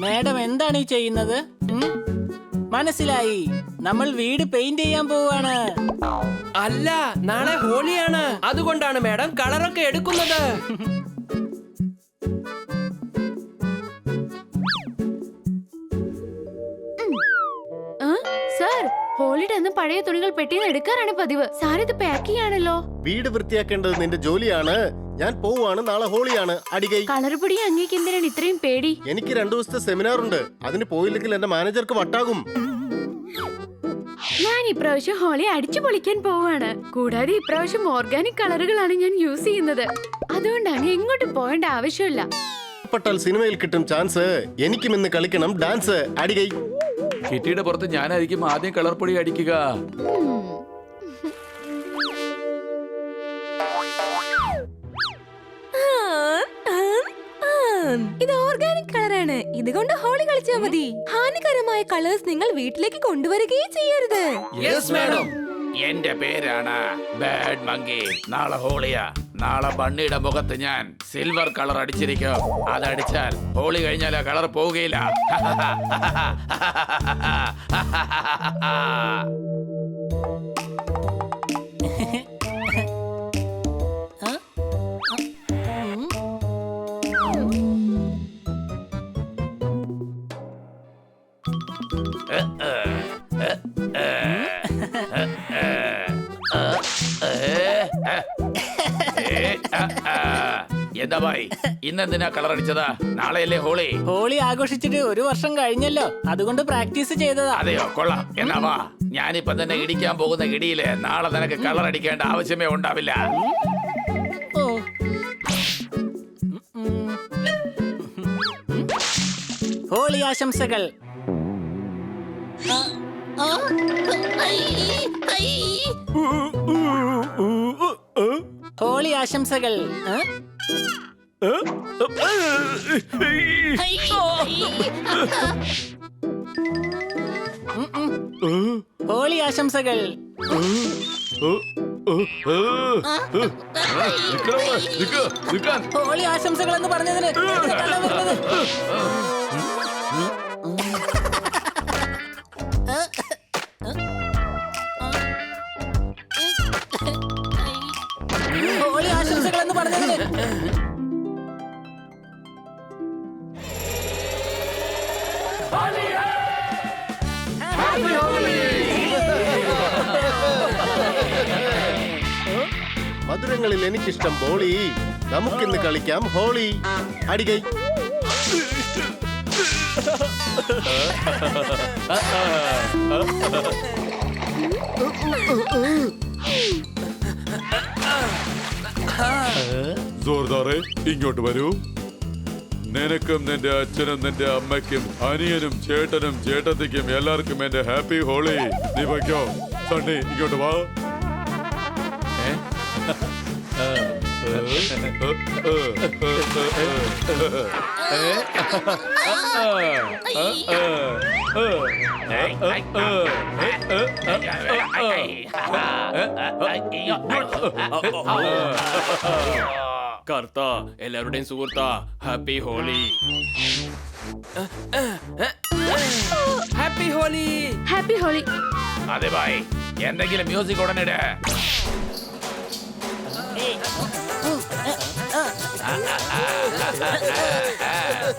Madam എന്താണ് ഈ ചെയ്യുന്നത്? മനസ്സിലായി, നമ്മൾ വീട് പെയിന്റ് ചെയ്യാൻ പോവാണ്. അല്ല, നാളെ ഹോളിയാണ്, അതുകൊണ്ടാണ് മാഡം കളറൊക്കെ എടുക്കുന്നത്. സർ, ഹോളിഡേ അന്ന് പഴയ തുണികൾ പെട്ടിന്ന് എടുക്കാറാണ് പതിവ്. സാർ ഇത് പാക്ക് ചെയ്യാണല്ലോ. വീട് വൃത്തിയാക്കേണ്ടത് നിന്റെ ജോലിയാണ്. ഞാൻ പോവാണ്, നാളെ ഹോളിയാണ്. അടികൈ. കളർ പൊടി അങ്ങേക്ക് എന്തിനാണ് ഇത്രയും പേടി? എനിക്ക് 2 ദിവസത്തെ സെമിനാർ ഉണ്ട്. അതിന് പോയില്ലെങ്കിൽ എന്റെ മാനേജർക്ക് വട്ടാകും. ഞാൻ ഇപ്രാവശ്യം ഹോളി അടിച്ചു പൊളിക്കാൻ പോവാണ്. കൂടാതെ ഇപ്രാവശ്യം ഓർഗാനിക് കളറുകളാണ് ഞാൻ യൂസ് ചെയ്യുന്നത്. അതുകൊണ്ടാണ് എങ്ങോട്ട് പോകേണ്ട ആവശ്യമില്ല. പെട്ടാൽ സിനിമയിൽ കിട്ടും ചാൻസ്. എനിക്കും ഇന്ന് കളിക്കണം ഡാൻസ്. അടികൈ. കിറ്റിയുടെ പുറത്ത് ഞാനായിരിക്കും ആദ്യം കളർ പൊടി അടിക്കുക. ഇത് ഓർഗാനിക് കളറാണ്. ഇതുകൊണ്ട് ഹോളി കളിച്ചാൽ മതി. ഹാനികരമായ കളേഴ്സ് നിങ്ങൾ വീട്ടിലേക്ക് കൊണ്ടുവരികയും ചെയ്യരുത്. Yes madam. എന്റെ പേരാണ് ബാഡ് മങ്കി. നാളെ ഹോളിയാ. നാളെ ബണ്ണിയുടെ മുഖത്ത് ഞാൻ സിൽവർ കളർ അടിച്ചിരിക്കും. അതടിച്ചാൽ ഹോളി കഴിഞ്ഞാൽ ആ കളർ പോവുകയില്ല. എന്താ ഭായി, ഇന്നെന്തിനാ കളർ അടിച്ചതാ? നാളെയല്ലേ ഹോളി. ഹോളി ആഘോഷിച്ചിട്ട് 1 വർഷം കഴിഞ്ഞല്ലോ, അതുകൊണ്ട് പ്രാക്ടീസ് ചെയ്തതാ. അതെയോ, കൊള്ളാം. എന്നാ വാ, ഞാനിപ്പം തന്നെ ഇടിക്കാൻ പോകുന്ന ഇടിയില് നാളെ നിനക്ക് കളർ അടിക്കേണ്ട ആവശ്യമേ ഉണ്ടാവില്ല. ഓ, ഹോളി ആശംസകൾ. ഹോളി ആശംസകൾ. ഹോളി ആശംസകൾ. ഹോളി ആശംസകൾ എന്ന് പറഞ്ഞതിന് ഹോളി ആശംസകൾ എന്ന് പറഞ്ഞതിന് മധുരങ്ങളിൽ എനിക്കിഷ്ടം ബോളി. നമുക്കിന്ന് കളിക്കാം ഹോളി. അടികൈ. ജോർദാറെ, ഇങ്ങോട്ട് വരൂ. നിനക്കും നിന്റെ അച്ഛനും നിന്റെ അമ്മയ്ക്കും അനിയനും ചേട്ടനും ചേട്ടത്തിക്കും എല്ലാവർക്കും എന്റെ ഹാപ്പി ഹോളി. നീ വയ്ക്കോ. സണ്ണി, ഇങ്ങോട്ട് വാ. കർത്ത, എല്ലാവരുടെയും സുഹൃത്താ, happy Holi. Happy Holi. Happy Holi. അതെ ഭായ്, എന്തെങ്കിലും മ്യൂസിക് ഉടനിട്.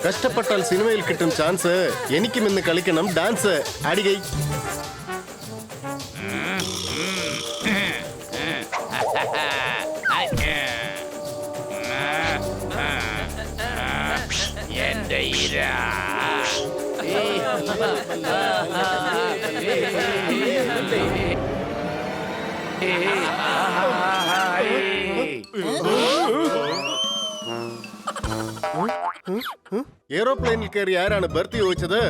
കഷ്ടപ്പെട്ടാൽ സിനിമയിൽ കിട്ടും ചാൻസ്. എനിക്കും ഇന്ന് കളിക്കണം ഡാൻസ്. അടികൈ. എന്റെ ഇര. എയ്റോപ്ലെയിനിൽ കയറി ആരാണ് ബർത്ത് ചോദിച്ചത്?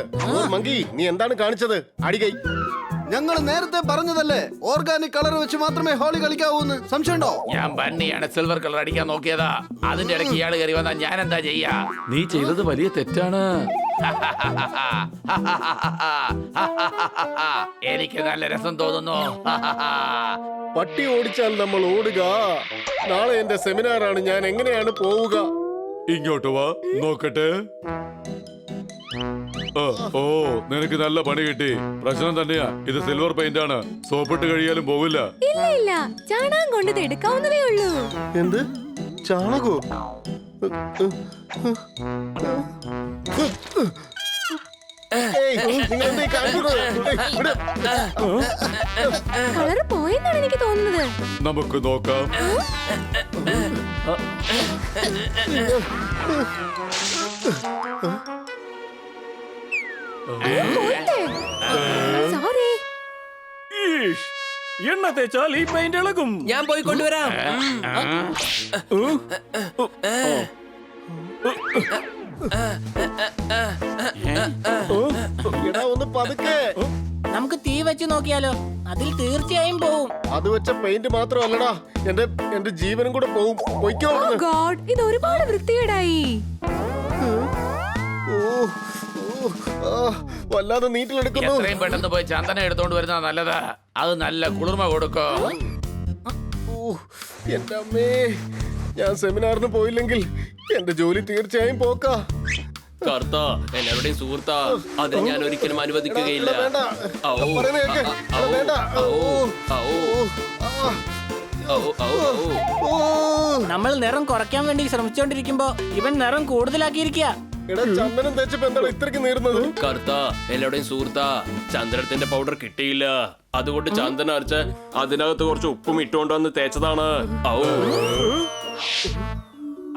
മങ്കി, നീ എന്താണ് കാണിച്ചത്? അടികൈ. ഞങ്ങൾ നേരത്തെ പറഞ്ഞതല്ലേ ഓർഗാനിക് കളർ വെച്ച് മാത്രമേ ഹോളി കളിക്കാവൂന്ന്. സംശയമുണ്ടോ? ഞാൻ ബണ്ണിയാണ് സിൽവർ കളർ അടിക്കാൻ നോക്കിയതാ. അതിന്റെ ഇടയ്ക്ക് ഇയാൾ കയറി വന്നാ ഞാൻ എന്താ ചെയ്യാ? നീ ചെയ്തത് വലിയ തെറ്റാണ്. എനിക്ക് നല്ല രസം തോന്നുന്നു. പട്ടി ഓടിച്ചാൽ നമ്മൾ ഓടുക. നാളെ എന്റെ സെമിനാറാണ്, ഞാൻ എങ്ങനെയാണ് പോവുക? ഇങ്ങോട്ട് വാ, നോക്കട്ടെ. ഓ നിനക്ക് നല്ല പണി കിട്ടി. പ്രശ്നം തന്നെയാ, ഇത് സിൽവർ പെയിന്റ് ആണ്. സോപ്പിട്ട് കഴിയാലും പോവില്ല. ഇല്ല ഇല്ല, ചാണകം കൊണ്ട് ഇത് എടുക്കാവുന്നതേ ഉള്ളൂ. എന്ത് ചാണകോ? കളർ പോയെന്നാണ് എനിക്ക് തോന്നുന്നത്. നമുക്ക് നോക്കാം. സോറി. എണ്ണ തേച്ചാൽ ഈ പെയിന്റ് ഇളകും. ഞാൻ പോയി കൊണ്ടുവരാം. എടാ ഒന്ന് പതുക്കെ. നമുക്ക് തീ വെച്ച് നോക്കിയാലോ? അതിൽ തീർച്ചയായും പോവും. അത് വെച്ച പെയിന്റ് മാത്രമല്ലടാ, എന്റെ ജീവനും കൂടെ പോവും. പൊയ്ക്കോ ഓ അവിടുന്ന്. ഗോഡ്, ഇത് ഒരുപാട് വൃത്തികേടായി. ഓ, ഓ, ആ, വല്ലാതെ നീറ്റിലെടുക്കുന്നു. എത്രയും പെട്ടെന്ന് പോയി ചന്ദനം എടുത്തോണ്ട് വരുന്ന നല്ലതാ. അത് നല്ല കുളിർമ കൊടുക്കും. ഓ, എന്റെ അമ്മേ, ഞാൻ സെമിനാറിന് പോയില്ലെങ്കിൽ എന്റെ ജോലി തീർച്ചയായും പോക്കാ. കർത്ത എല്ലാവരുടെയും സുഹൃത്താ, അത് ഞാൻ ഒരിക്കലും അനുവദിക്കുകയില്ല. വേണ്ട, ഔ, പറയുന്നത് കേക്ക്. ഔ, വേണ്ട. ഔ, ഓ, ഔ, ആ, ഔ, ഔ, ഔ. ഓ. നമ്മൾ നിറം കുറയ്ക്കാൻ വേണ്ടി ശ്രമിച്ചോണ്ടിരിക്കുമ്പോ ഇവൻ നിറം കൂടുതലാക്കിയിരിക്കുക. എടാ ചന്ദനം തേച്ചപ്പോ എന്താണ് ഇത്രക്ക് നീറുന്നത്? കർത്ത എല്ലാവരുടെയും സുഹൃത്താ, ചന്ദനത്തിന്റെ പൗഡർ കിട്ടിയില്ല. അതുകൊണ്ട് ചന്ദനം അരച്ച് അതിനകത്ത് കുറച്ച് ഉപ്പും ഇട്ടുകൊണ്ടുവന്ന് തേച്ചതാണ്. ഔ.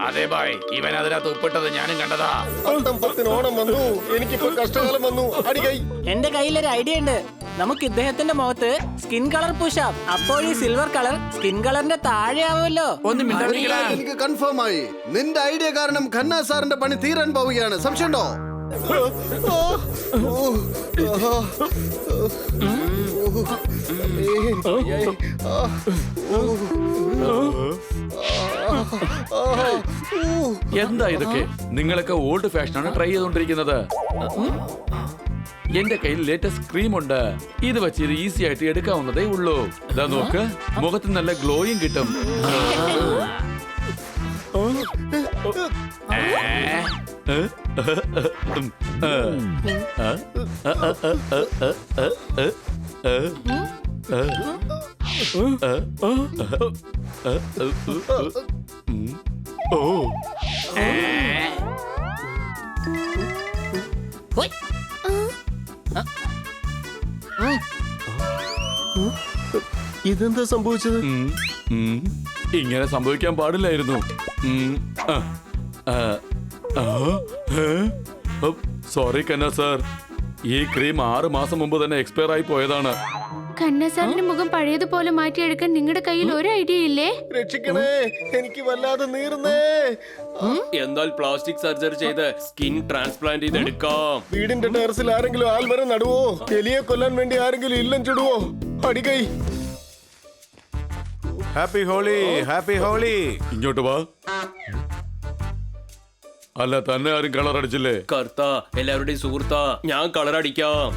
അതെ ബായ്, ഇവൻ അതിനകത്ത് ഉപ്പിട്ടത് ഞാനും കണ്ടതാ. അത്തം പത്തിന് ഓണം വന്നു, എനിക്കിപ്പോ കഷ്ടകാലം വന്നു. അടികൈ. എന്റെ കയ്യിലൊരു ഐഡിയ ഉണ്ട്. നമുക്ക് ഇദ്ദേഹത്തിന്റെ മുഖത്ത് സ്കിൻ കളർ പൂശാം. അപ്പോൾ ഈ സിൽവർ കളർ സ്കിൻ കളറിന്റെ താഴെ ആവുമല്ലോ. എനിക്ക് കൺഫേം ആയി. നിന്റെ ഐഡിയ കാരണം ഖന്ന സാറിന്റെ പണി തീരാൻ പോവുകയാണ്. സംശയമുണ്ടോ? എന്താ ഇതൊക്കെ? നിങ്ങളൊക്കെ ഓൾഡ് ഫാഷനാണ് ട്രൈ ചെയ്തോണ്ടിരിക്കുന്നത്. എന്റെ കയ്യിൽ ലേറ്റസ്റ്റ് ക്രീം ഉണ്ട്. ഇത് വെച്ച് ഇത് ഈസി ആയിട്ട് എടുക്കാവുന്നതേ ഉള്ളൂ. ഇതാ നോക്ക്, മുഖത്ത് നല്ല ഗ്ലോയും കിട്ടും. ഇതെന്താ സംഭവിച്ചത്? ഇങ്ങനെ സംഭവിക്കാൻ പാടില്ലായിരുന്നു. സോറി കന്ന സാർ, ഈ ക്രീം 6 മാസം മുമ്പ് തന്നെ എക്സ്പയർ ആയി പോയതാണ്. ഖന്ന സാറിന്റെ മുഖം പഴയതുപോലെ മാറ്റിയെടുക്കാൻ നിങ്ങളുടെ കയ്യിൽ ഒരു ഐഡിയ ഇല്ലേ? രക്ഷിക്കണേ, എനിക്ക് വല്ലാതെ നീറുന്നേ. എന്നാൽ പ്ലാസ്റ്റിക് സർജറി ചെയ്ത് സ്കിൻ ട്രാൻസ്പ്ലാന്റ് ചെയ്ത് എടുക്കാം. വീടിന്റെ ടെറസിൽ ആരെങ്കിലും ആൽമരം നടുവോ? എലിയെ കൊല്ലാൻ വേണ്ടി ആരെങ്കിലും ഇല്ലം ചുടുവോ? അടികൈ. Happy Holi, happy Holi. ഇങ്ങോട്ട് വാ. അല്ല, തന്നെ ആരും കളർ അടിച്ചില്ലേ? കർത്ത എല്ലാവരുടെയും സുഹൃത്താ, ഞാൻ കളർ അടിക്കാം.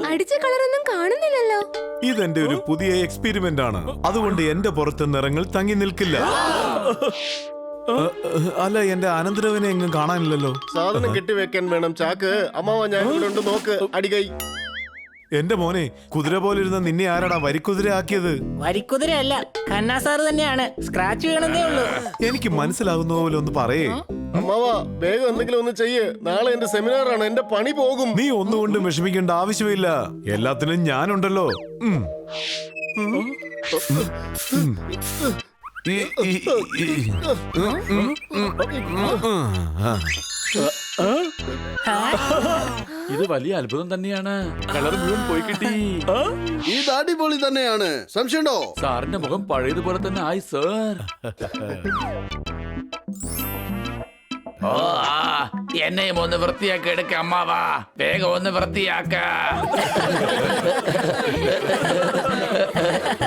അടിച്ച കളറൊന്നും കാണുന്നില്ലല്ലോ. ഇതെന്റെ ഒരു പുതിയ എക്സ്പെരിമെന്റ് ആണ്. അതുകൊണ്ട് എന്റെ പുറത്ത് നിറങ്ങൾ തങ്ങി നിൽക്കില്ല. അല്ല, എന്റെ അനന്തരവനെ എങ്ങും കാണാനില്ലല്ലോ. സാധനം കെട്ടിവെക്കാൻ വേണം ചാക്ക്. അമ്മാവ ഞാൻ ഇവിടെ ഉണ്ട്, നോക്ക്. അടികൈ. എന്റെ മോനെ, കുതിര പോലെ ഇരുന്ന നിന്നെ ആരാടാ വരിക്കുതിര ആക്കിയത്? വരിക്കുതിരയല്ല, ഖന്ന സാറ് തന്നെയാണ്. സ്ക്രാച്ച് വീണതേ ഉള്ളൂ. എനിക്ക് മനസ്സിലാകുന്ന പോലെ ഒന്ന് പറയേ. അമ്മാവ വേഗം എന്തെങ്കിലും ഒന്ന് ചെയ്യ്. നാളെ എന്റെ സെമിനാറാണ്, എന്റെ പണി പോകും. നീ ഒന്നുകൊണ്ടും വിഷമിക്കേണ്ട ആവശ്യമില്ല. എല്ലാത്തിനും ഞാനുണ്ടല്ലോ. ഇത് വലിയ അത്ഭുതം തന്നെയാണ്. കളർ മുഴുവൻ പോയി കിട്ടി. ഇത് അടിപൊളി തന്നെയാണ്. സംശയമുണ്ടോ? സാറിന്റെ മുഖം പഴയതുപോലെ തന്നെ ആയി സാർ. എന്നെയും ഒന്ന് വൃത്തിയാക്കി എടുക്ക അമ്മാവാ. വേഗം ഒന്ന് വൃത്തിയാക്ക.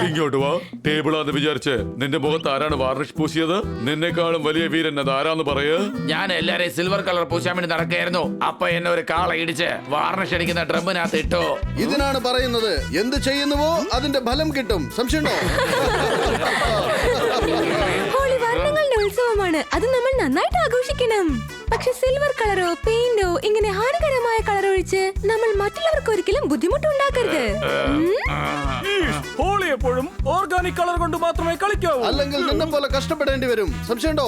ഇങ്ങോട്ട് വാ. ടേബിളാന്ന് വിചാരിച്ച് നിന്റെ മുഖത്ത് ആരാണ് വാർണിഷ് പൂശിയത്? നിന്നെക്കാളും വലിയ വീരൻ അത് ആരാന്ന് പറയ്. ഞാൻ എല്ലാരെയും സിൽവർ കളർ പൂശാൻ വേണ്ടി നടക്കായിരുന്നു. അപ്പൊ എന്നെ ഒരു കാള ഇടിച്ച് വാർണിഷ് അടിക്കുന്ന ഡ്രമ്മിനകത്ത് ഇട്ടു. ഇതിനാണ് പറയുന്നത്, എന്ത് ചെയ്യുന്നുവോ അതിന്റെ ഫലം കിട്ടും. സംശയമുണ്ടോ? ഹോളി വാ, ഉത്സവമാണ്, അത് നമ്മൾ നന്നായിട്ട് ആഘോഷിക്കണം. പക്ഷെ സിൽവർ കളറോ പെയിന്റോ ഇങ്ങനെ ഹാനികരമായ കളർ ഒഴിച്ച് നമ്മൾ മറ്റുള്ളവർക്ക് ഒരിക്കലും ബുദ്ധിമുട്ടുണ്ടാക്കരുത്. ഹോളി എപ്പോഴും ഓർഗാനിക് കളർ കൊണ്ട് മാത്രമേ കളിക്കാവൂ. അല്ലെങ്കിൽ നിന്നെ പോലെ കഷ്ടപ്പെടേണ്ടി വരും. സംശയമുണ്ടോ?